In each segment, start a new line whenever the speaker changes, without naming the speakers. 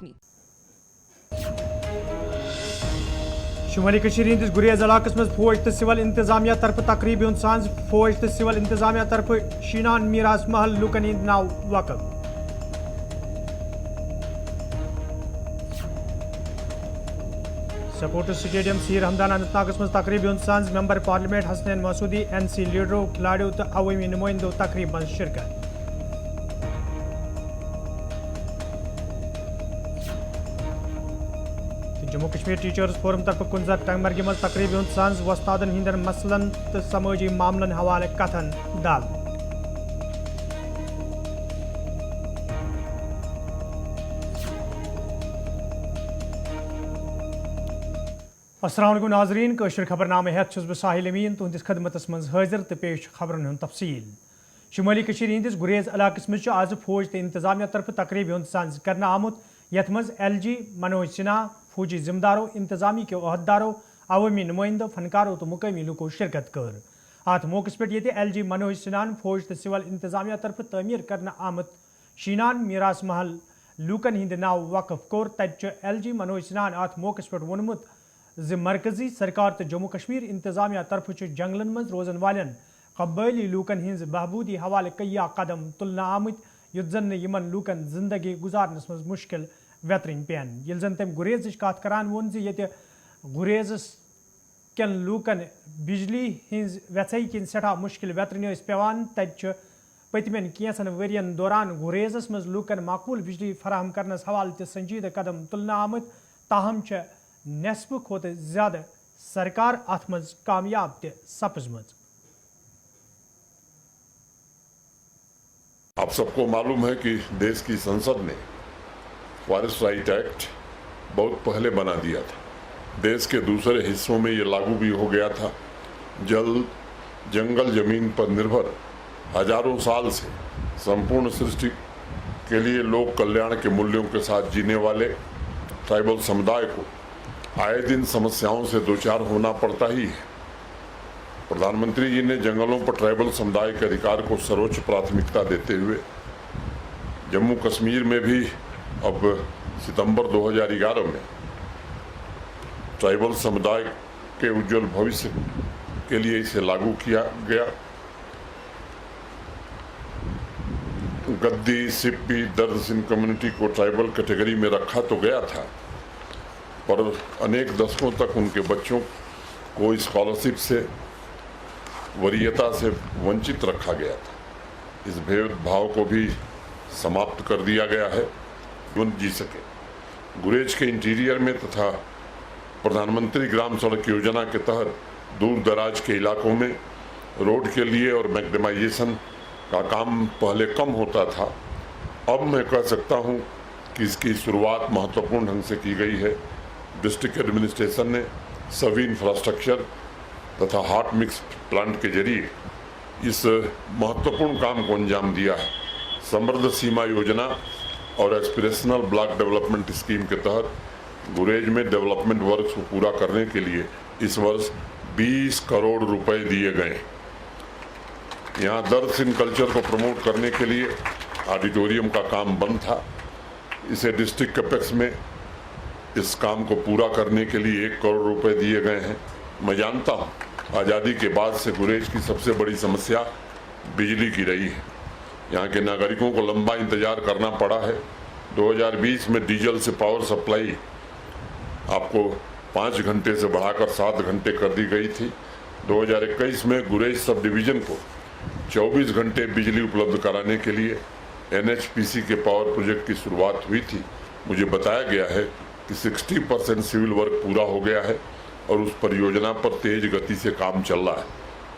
रुकनी।
शुमाली कशीर हंदिस गुरेज इलाकस मज फौज तो सिविल इंतजामिया तरफ तकरीब सांझ फौज तो सिविल इंतजामिया तरफ शीनान मीरास महल लुकन हंद नाव वक़फ। स्पोर्ट्स स्टेडियम सीर हमदान अनंतनागस मज तकरीब सांझ member parliament Hasnain Masoodi NC लीडरों खिलाड़ियों तो अवामी नुमाइंदों तकरीब मज शिरकत। जम्मू कश्मीर टीचर्स फोरम तरफ कुंजर टंगमरगी मज तकरीब सांझ वस्तादन हिंदन मसलन तो समाजी मामलन हवाले कथन दाल। अस्सलाम वालेकुम नाजरीन, कशर खबरनामे हेत बह साहिल अमीन तुहंदिस खदमतस मज हाजिर तो पेश खबरन हुंद तफसील। शुमाली कशीर हंदिस गुरेज इलाकस मज आज फौज तो इंतजामिया तरफ तकरीब सांझ करना आमुत यथ मज LG मनोज सिन्हा फौजी जिम्मेदारों इंतजामी के अहदेदारों अवामी नुमाइंदों फनकारों तो मुकामी लुको शिरकत कर। अत मौके पे LG मनोज सिन्हान फौज तो सिविल इंतजामिया तरफ तमीर करना आमत शीनान मीरास महल लूकन हिंद नाव वक़फ कोर। तत LG मनोज सिन्हान अत मौके पे वोनमुत ज मरकजी सरकार तो जम्मू कश्मीर इंतजामिया तरफ जंगलन मज रोजन वालन कबायली लूकन हिंज बहबूदी हवाले कया कदम तुलना आमत युत जन यमन लूकन जिंदगी गुजारनस मज मुश्किल वेतरन पेन। ये जन तम गुरेज कत करान वोन ये गुरेजस कन लूकन बिजली हिंज वेथई किन सठा मुश्किल वेतरन पेवान। तत पतमन कैसन वरियन दौरान गुरेजस मज लूकन माकूल बिजली फराहम करनस हवाले संजीदा कदम तुलना आमत। ताहम नस्ब खोत ज्यादा सरकार अथ मज कामयाब ते सपजमज।
आप सबको मालूम है कि देश की संसद ने फॉरेस्ट राइट एक्ट बहुत पहले बना दिया था। देश के दूसरे हिस्सों में ये लागू भी हो गया था। जंगल जमीन पर निर्भर हजारों साल से संपूर्ण सृष्टि के लिए लोक कल्याण के मूल्यों के साथ जीने वाले ट्राइबल समुदाय को आए दिन समस्याओं से दो चार होना पड़ता ही है। प्रधानमंत्री जी ने जंगलों पर ट्राइबल समुदाय के अधिकार को सर्वोच्च प्राथमिकता देते हुए जम्मू कश्मीर में भी अब सितंबर 2011 में ट्राइबल समुदाय के उज्जवल भविष्य के लिए इसे लागू किया गया। गद्दी, सिप्पी, दर्द सिंह कम्युनिटी को ट्राइबल कैटेगरी में रखा तो गया था, पर अनेक दशकों तक उनके बच्चों को स्कॉलरशिप से वरीयता से वंचित रखा गया था। इस भेदभाव को भी समाप्त कर दिया गया है जी सके। गुरेज के इंटीरियर में तथा प्रधानमंत्री ग्राम सड़क योजना के तहत दूर दराज के इलाकों में रोड के लिए और मैग्नेमाइजेशन का काम पहले कम होता था। अब मैं कह सकता हूं कि इसकी शुरुआत महत्वपूर्ण ढंग से की गई है। डिस्ट्रिक्ट एडमिनिस्ट्रेशन ने सभी इंफ्रास्ट्रक्चर तथा हॉट मिक्स प्लांट के जरिए इस महत्वपूर्ण काम को अंजाम दिया है। समृद्ध सीमा योजना और एस्पिरेशनल ब्लॉक डेवलपमेंट स्कीम के तहत गुरेज में डेवलपमेंट वर्क्स को पूरा करने के लिए इस वर्ष 20 करोड़ रुपए दिए गए। यहाँ दर्द इन कल्चर को प्रमोट करने के लिए ऑडिटोरियम का काम बंद था। इसे डिस्ट्रिक्ट कैपेक्स में इस काम को पूरा करने के लिए 1 करोड़ रुपए दिए गए हैं। मैं जानता हूँ आज़ादी के बाद से गुरेज की सबसे बड़ी समस्या बिजली की रही है। यहाँ के नागरिकों को लंबा इंतजार करना पड़ा है। 2020 में डीजल से पावर सप्लाई आपको 5 घंटे से बढ़ाकर 7 घंटे कर दी गई थी। 2021 में गुरेज सब डिवीज़न को 24 घंटे बिजली उपलब्ध कराने के लिए NHPC के पावर प्रोजेक्ट की शुरुआत हुई थी। मुझे बताया गया है कि 60% सिविल वर्क पूरा हो गया है और उस परियोजना पर तेज गति से काम चल रहा है।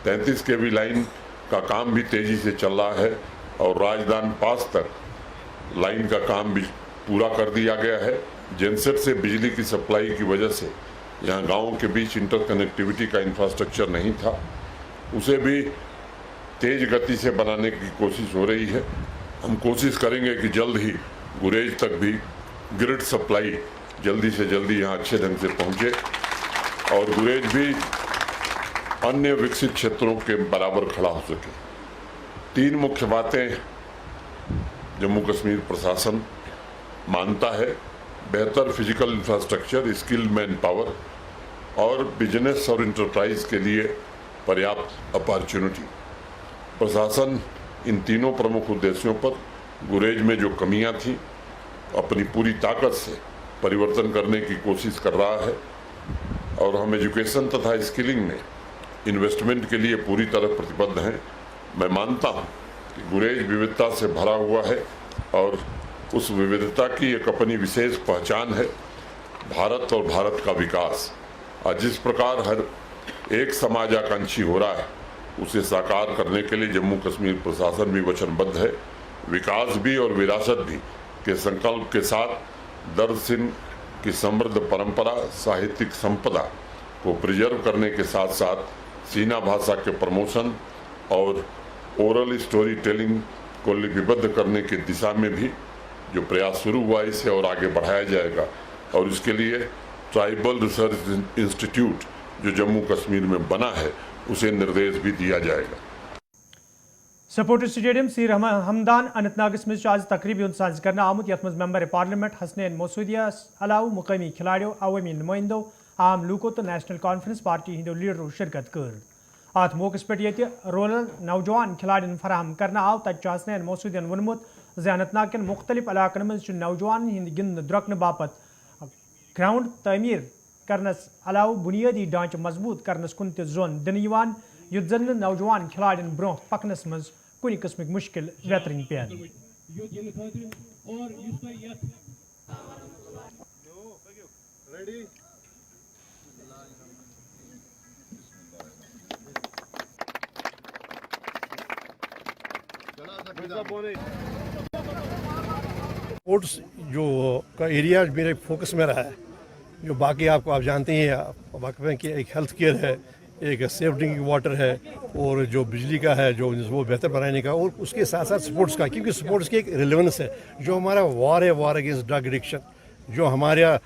33 kV लाइन का काम भी तेजी से चल रहा है और राजधान पास तक लाइन का काम भी पूरा कर दिया गया है। जेनसेट से बिजली की सप्लाई की वजह से यहाँ गाँव के बीच इंटरकनेक्टिविटी का इंफ्रास्ट्रक्चर नहीं था, उसे भी तेज गति से बनाने की कोशिश हो रही है। हम कोशिश करेंगे कि जल्द ही गुरेज तक भी ग्रिड सप्लाई जल्दी से जल्दी यहाँ अच्छे ढंग से पहुँचे और गुरेज भी अन्य विकसित क्षेत्रों के बराबर खड़ा हो सके। 3 मुख्य बातें जम्मू कश्मीर प्रशासन मानता है बेहतर physical infrastructure, skill man power और बिजनेस और इंटरप्राइज के लिए पर्याप्त अपॉर्चुनिटी। प्रशासन इन तीनों प्रमुख उद्देश्यों पर गुरेज में जो कमियां थीं अपनी पूरी ताकत से परिवर्तन करने की कोशिश कर रहा है और हम एजुकेशन तथा स्किलिंग में इन्वेस्टमेंट के लिए पूरी तरह प्रतिबद्ध हैं। मैं मानता हूं कि गुरेज विविधता से भरा हुआ है और उस विविधता की एक अपनी विशेष पहचान है, भारत और भारत का विकास। आज जिस प्रकार हर एक समाज आकांक्षी हो रहा है उसे साकार करने के लिए जम्मू कश्मीर प्रशासन भी वचनबद्ध है। विकास भी और विरासत भी के संकल्प के साथ दर्द सिंह की समृद्ध परंपरा, साहित्यिक संपदा को प्रिजर्व करने के साथ साथ सीना भाषा के प्रमोशन और ओरल स्टोरी टेलिंग को लिपिबद्ध करने की दिशा में भी जो प्रयास शुरू हुआ है इसे और आगे बढ़ाया जाएगा और इसके लिए ट्राइबल रिसर्च इंस्टीट्यूट जो जम्मू कश्मीर में बना है उसे निर्देश भी दिया जाएगा।
सपोर्ट्स स्टेडियम सीर हमदान अनंतनागस मज आज तकरीबी साज कर आमुत यथ मज मेंबर पार्लियामेंट हसनैन मसूदिया अलाव मुकामी खिलाड़ियों, अवामी नुमाइंदों, आम लूकों तो नेशनल कॉन्फ्रेंस पार्टी हिंदो लीडरों शिरकत कर। अत मौके पे ये रोलर नौजवान खिलाड़ियों फराहम करना आव तक हसनैन मसूदियन वोनमुत ज अनंतनाग के मुख्तलिफ इलाकन मज नौजवान हिंद गिंद द्रकन बापत ग्राउंड तमीर करनस अलाव बुनियादी ढांचे मजबूत करनस कुन जोन दिन युत जन नौजवान खिलाड़ियों ब्रोह पकनस मज कुछ किस्म मुश्किल बेहतरीन पैन।
स्पोर्ट्स जो का एरिया मेरे फोकस में रहा है, जो बाकी आप जानते ही हैं, वाक़िफ़ हैं कि एक हेल्थ केयर है, एक सेफ ड्रिंकिंग वाटर है और जो बिजली का है जो वो बेहतर बनाने का, और उसके साथ साथ स्पोर्ट्स का, क्योंकि स्पोर्ट्स की एक रिलेवेंस है। जो हमारा वार है, वार अगेंस्ट ड्रग एडिक्शन, जो हमारा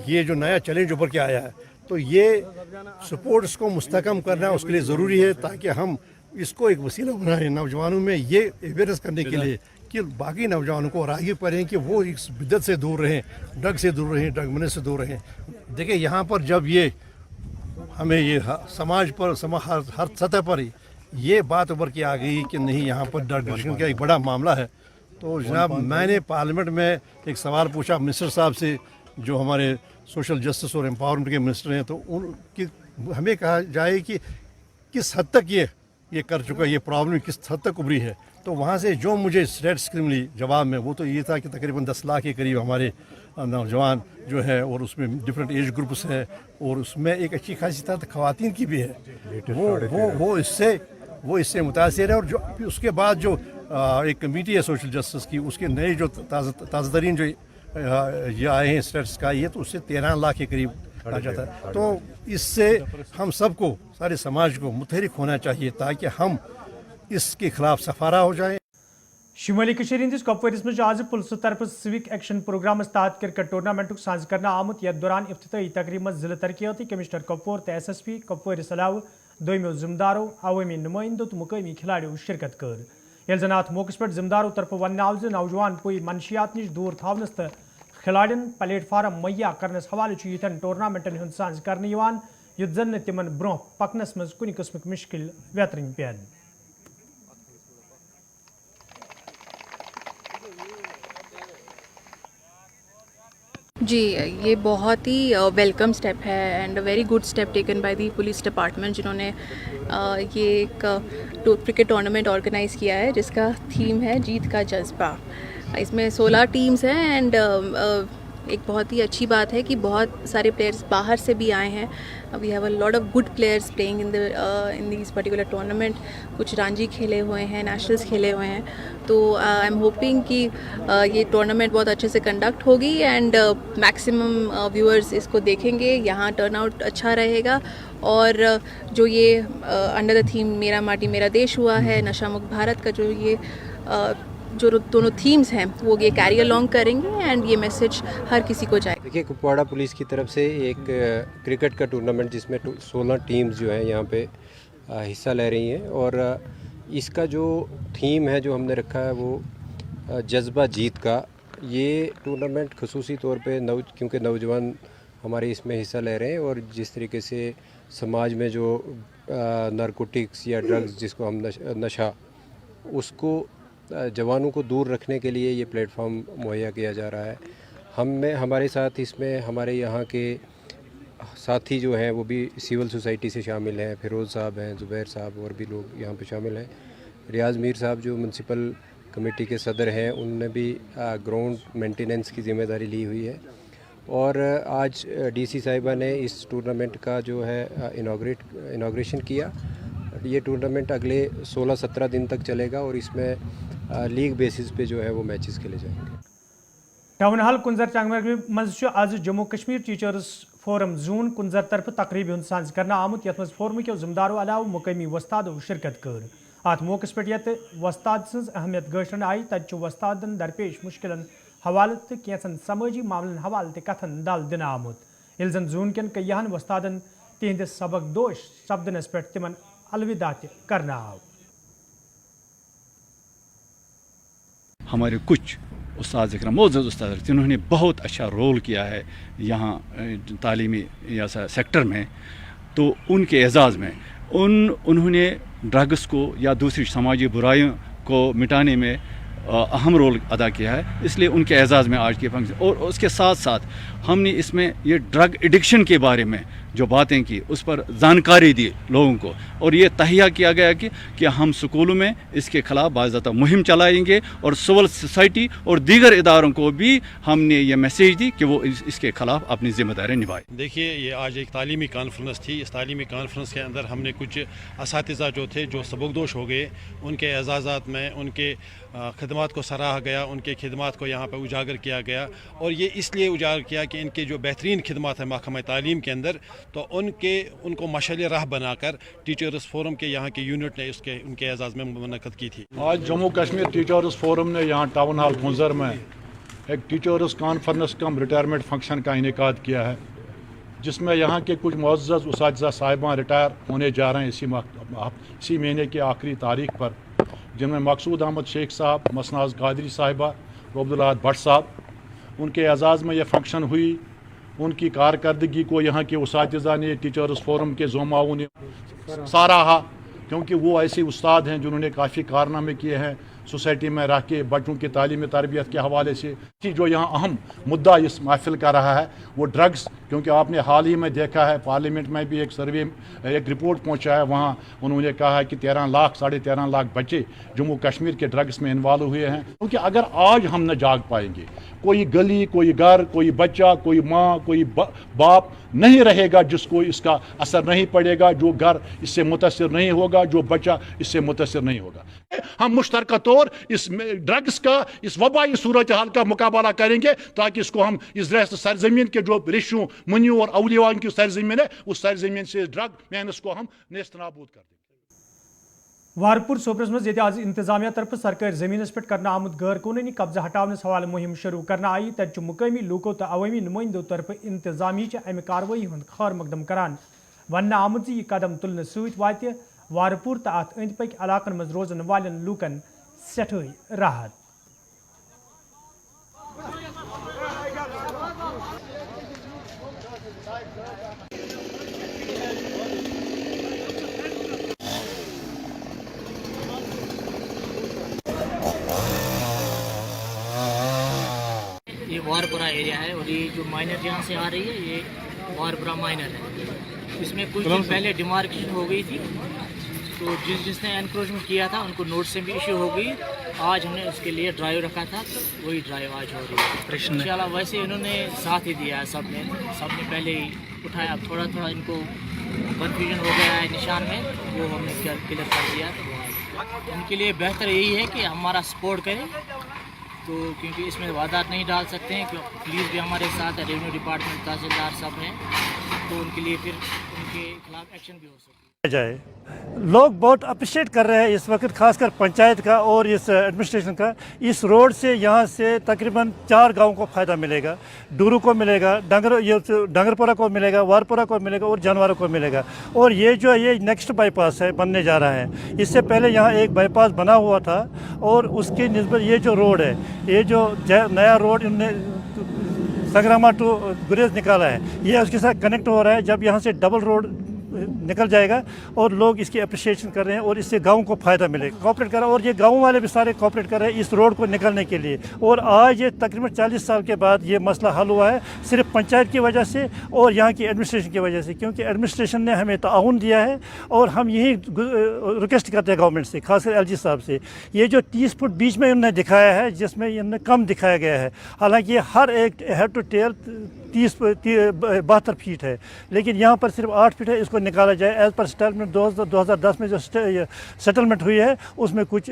ये जो नया चैलेंज ऊपर के आया है, तो ये स्पोर्ट्स को मुस्तकम करना उसके लिए ज़रूरी है ताकि हम इसको एक वसीला बनाएं नौजवानों में ये अवेयरनेस करने के लिए कि बाकी नौजवानों को रागी करें कि वो इस बिद्दत से दूर रहें, ड्रग से दूर रहें, ड्रग मने से दूर रहें। देखिए यहाँ पर जब ये हमें ये समाज पर हर सतह पर ये बात उभर के आ गई कि नहीं यहाँ पर ड्रग एडिक्शन का एक बड़ा मामला है, तो जनाब मैंने पार्लियामेंट में एक सवाल पूछा मिनिस्टर साहब से जो हमारे सोशल जस्टिस और एम्पावरमेंट के मिनिस्टर हैं, तो उनकी हमें कहा जाए कि किस हद तक ये कर चुका, ये प्रॉब्लम किस हद तक उभरी है। तो वहाँ से जो मुझे स्टेट्स मिली जवाब में वो तो ये था कि तकरीबन 10 लाख के करीब हमारे नौजवान जो है, और उसमें डिफरेंट एज ग्रुप्स हैं और उसमें एक अच्छी खासी तादाद ख़वातीन की भी है। वो इससे मुतासिर है। और जो उसके बाद जो एक कमेटी है सोशल जस्टिस की, उसके नए जो ताज़ा तरीन जो ये आए हैं स्टेट्स का, ये तो उससे 13 लाख के करीब आ जाता है। तो इससे हम सबको, सारे समाज को मुतहरिक होना चाहिए ताकि हम इसके खिलाफ सफारा हो जाएं।
शुमाली कशीर हंदिस कपवारिस मज आज पुलिस तरफ सिविक एक्शन प्रोग्राम तहत क्रिकेट टूर्नामेंट साज करना आमुत यथ दौरान इफ्तिताई तकरीब में जिला तरक्याती कमिश्नर कपवार तो SSP कपवारिस अलाव दोमियों जिम्मेदारों, अवामी नुमाइंदों तो मुकामी खिलाड़ियों शिरकत कर। ये जन अत मौके पर जिम्मेदारों तरफ वन आव नौजवान पुई मनशियात नश दूर थावनस तो खिलाड़ियों प्लेटफार्म मुहैया करनस हवाले यन टूर्नामेंटन हंद साज करने युत जन तिमन ब्रोह पकनस मज कुछ किस्म मुश्किल बेहतरीन पैन।
जी, ये बहुत ही वेलकम स्टेप है and very good step taken by the police department, जिन्होंने ये एक क्रिकेट टूर्नामेंट ऑर्गेनाइज़ किया है जिसका थीम है जीत का जज्बा। इसमें 16 टीम्स हैं एंड एक बहुत ही अच्छी बात है कि बहुत सारे प्लेयर्स बाहर से भी आए हैं। We have a lot of good players playing in this particular tournament. कुछ रणजी खेले हुए हैं, नेशनल्स खेले हुए हैं, तो आई एम होपिंग कि ये टूर्नामेंट बहुत अच्छे से कंडक्ट होगी एंड मैक्सिमम व्यूअर्स इसको देखेंगे। यहाँ टर्नआउट अच्छा रहेगा और जो ये अंडर द थीम मेरा माटी मेरा देश हुआ है, नशा मुक्त भारत का जो ये जो दोनों थीम्स हैं वो ये कैरी अलॉन्ग करेंगे एंड ये मैसेज हर किसी को जाएगा।
देखिए, कुपवाड़ा पुलिस की तरफ से एक क्रिकेट का टूर्नामेंट जिसमें 16 टीम्स जो हैं यहाँ पे हिस्सा ले रही हैं, और इसका जो थीम है जो हमने रखा है वो जज्बा जीत का ये टूर्नामेंट खसूसी तौर पे क्योंकि नौजवान हमारे इसमें हिस्सा ले रहे हैं और जिस तरीके से समाज में जो नारकोटिक्स या ड्रग्स जिसको हम नशा उसको जवानों को दूर रखने के लिए ये प्लेटफॉर्म मुहैया किया जा रहा है। हमारे साथ इसमें हमारे यहाँ के साथी जो हैं वो भी सिविल सोसाइटी से शामिल हैं। फिरोज़ साहब हैं, ज़ुबैर साहब और भी लोग यहाँ पे शामिल हैं। रियाज़ मीर साहब जो म्यूनसिपल कमेटी के सदर हैं, उन्होंने भी ग्राउंड मेंटेनेंस की ज़िम्मेदारी ली हुई है। और आज डीसी साहिबा ने इस टूर्नामेंट का जो है इनाग्रेशन किया। ये टूर्नामेंट अगले 16-17 दिन तक चलेगा और इसमें लीग बेसिस पे जो है वो मैचेस खेले जाएंगे।
टाउन हाल कुंजर चंगमर्ग मज आज जम्मू कश्मीर टीचर्स फोरम जून कुंजर तरफ तकरीब हूँ सांझ कर आमुत यथ फोरम के ज़िम्मेदारों अलाव मुकामी वस्तादों शिरकत कर। अत मौके पे ये वस्ताद सज अहमियत गशन आई तत वस्तादन दरपेश मुश्किलन हवाल तो कैंसन समाजी मामलन हवाल कथन दल दिन आमुत यह जन जून कन कईहन वस्तादन तिहंदिस सबक दोष सपदनस पे तिमन अलविदा करना आव।
हमारे कुछ उस्ताद इकराम मोअज़्ज़ज़ उस्ताद जिन्होंने बहुत अच्छा रोल किया है यहाँ तालीमी या सेक्टर में, तो उनके एजाज़ में उन्होंने ड्रग्स को या दूसरी समाजी बुराइयों को मिटाने में अहम रोल अदा किया है, इसलिए उनके एजाज़ में आज के फंक्शन। और उसके साथ साथ हमने इसमें ये ड्रग एडिक्शन के बारे में जो बातें की उस पर जानकारी दी लोगों को, और ये तहिया किया गया कि हम स्कूलों में इसके ख़िलाफ़ बाज़ाब्ता मुहिम चलाएंगे और सिविल सोसाइटी और दीगर इदारों को भी हमने ये मैसेज दी कि वो इसके ख़िलाफ़ अपनी ज़िम्मेदारी निभाए।
देखिए, ये आज एक तालीमी कॉन्फ्रेंस थी। इस तालीमी कॉन्फ्रेंस के अंदर हमने कुछ असातिज़ा जो थे जो सबकदोश हो गए, उनके एजाज़ात में उनके खदमात को सराहा गया, उनके खदमात को यहाँ पर उजागर किया गया। और ये इसलिए उजागर किया कि इनके जो बेहतरीन खदमात हैं महकमा तालीम के अंदर, तो उनको मशाल राह बनाकर टीचर्स फोरम के यहाँ के यूनिट ने उनके एजाज़ में मुनक़द की थी।
आज जम्मू कश्मीर टीचर्स फोरम ने यहाँ टाउन हाल कुंजर में एक टीचर्स कॉन्फ्रेंस कम रिटायरमेंट फंक्शन का इनेकाद किया है, जिसमें यहाँ के कुछ मुअज़्ज़ज़ उस्ताद साहिबान रिटायर होने जा रहे हैं इसी महीने की आखिरी तारीख पर, जिनमें मकसूद अहमद शेख साहब, मसनाज कादरी साहिबा, अब्दुल अहद भट्ट साहब। उनके एजाज़ में यह फंक्शन हुई। उनकी कारकर्दगी को यहाँ के उस्ताद ने टीचर्स फोरम के ज़ुमाओं ने सराहा, क्योंकि वो ऐसे उस्ताद हैं जिन्होंने काफ़ी कारनामे किए हैं सोसाइटी में रह के बच्चों की तालीमी तरबियत के हवाले से। जो यहाँ अहम मुद्दा इस महफिल का रहा है वो ड्रग्स, क्योंकि आपने हाल ही में देखा है पार्लियामेंट में भी एक रिपोर्ट पहुँचा है, वहाँ उन्होंने कहा है कि 13 लाख 13.5 लाख बच्चे जम्मू कश्मीर के ड्रग्स में इन्वॉल्व हुए हैं। क्योंकि अगर आज हम न जाग पाएंगे, कोई गली, कोई घर, कोई बच्चा, कोई माँ, कोई बाप नहीं रहेगा जिसको इसका असर नहीं पड़ेगा, जो घर इससे मुतासिर नहीं होगा, जो बच्चा इससे मुतासिर नहीं होगा। हम मुश्तरका तौर इस ड्रग्स का, इस वबाई सूरत हाल का मुकाबला करेंगे, ताकि इसको हम इस सरजमीन के जो रिशु मुनियों और अवलिया की सरजमीन है, उस सरजमीन से ड्रग मैनस को हम नेस्त नाबूद कर देंगे।
वारपुर सोपरस मज ये आज इंतजामिया तरफ सरकारी जमीनस पे करना आमुद गैर कानूनी कब्जा हटाने हवाले मुहिम शुरू करना आई। तत मुकामी लूकों तो अवामी नुमाइंदों तरफ इंतजामी अमि कार्रवाई हूं खैर मकदम करान वन आमुद यह कदम तुलने सत वात वारपुर तो अत अंद पक इलाकन मज रोजन वालन लूकन सठे राहत।
ये वारपुरा एरिया है और ये जो माइनर यहाँ से आ रही है ये वारपुरा माइनर है। इसमें कुछ दिन पहले डिमार्केशन हो गई थी, तो जिसने एनक्रोचमेंट किया था उनको नोट से भी इशू हो गई। आज हमने उसके लिए ड्राइव रखा था, तो वही ड्राइव आज हो रही है इंशाल्लाह। वैसे इन्होंने साथ ही दिया है, सबने पहले ही उठाया। अब थोड़ा थोड़ा इनको कन्फ्यूजन हो गया है निशान में, वो हमने क्लियर कर दिया। तो उनके लिए बेहतर यही है कि हमारा सपोर्ट करें, तो क्योंकि इसमें वादात नहीं डाल सकते हैं, क्योंकि पुलिस भी हमारे साथ है, रेवेन्यू डिपार्टमेंट, तहसीलदार सब हैं, तो उनके लिए फिर उनके खिलाफ एक्शन भी हो सकता है।
जाए। लोग बहुत अप्रिशिएट कर रहे हैं इस वक्त, खासकर पंचायत का और इस एडमिनिस्ट्रेशन का। इस रोड से यहाँ से तकरीबन 4 गाँव को फ़ायदा मिलेगा। डूरू को मिलेगा, डंगरपुरा को मिलेगा, वारपुरा को मिलेगा और जानवरों को मिलेगा। और ये नेक्स्ट बाईपास है, बनने जा रहा है। इससे पहले यहाँ एक बाईपास बना हुआ था और उसकी निस्बत ये जो रोड है, ये जो नया रोड इनने संग्रामा टू गुरेज निकाला है, ये उसके साथ कनेक्ट हो रहा है। जब यहाँ से डबल रोड निकल जाएगा और लोग इसकी अप्रिशिएशन कर रहे हैं और इससे गांव को फ़ायदा मिलेगा। कॉपरेट कर रहा है और ये गांव वाले भी सारे कॉपरेट कर रहे हैं इस रोड को निकलने के लिए। और आज ये तकरीबन 40 साल के बाद ये मसला हल हुआ है, सिर्फ पंचायत की वजह से और यहाँ की एडमिनिस्ट्रेशन की वजह से, क्योंकि एडमिनिस्ट्रेशन ने हमें ताउन दिया है। और हम यही रिक्वेस्ट करते हैं गवर्नमेंट से, खासकर LG साहब से। ये जो 30 फुट बीच में इन्होंने दिखाया है, जिसमें इन्होंने कम दिखाया गया है, हालांकि हर एक हेड टू टेल 72 फीट है, लेकिन यहाँ पर सिर्फ 8 फीट है। इसको निकाला जाए। एज पर सेटलमेंट 2010 में जो सेटलमेंट हुई है उसमें कुछ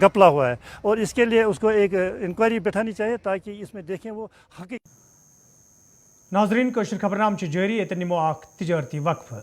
गपला हुआ है और इसके लिए उसको एक इंक्वायरी बैठानी चाहिए ताकि इसमें देखें वो हकीकत।
नाजरीन, कशर खबरनाम जारी, निमो तजारती वक्फ।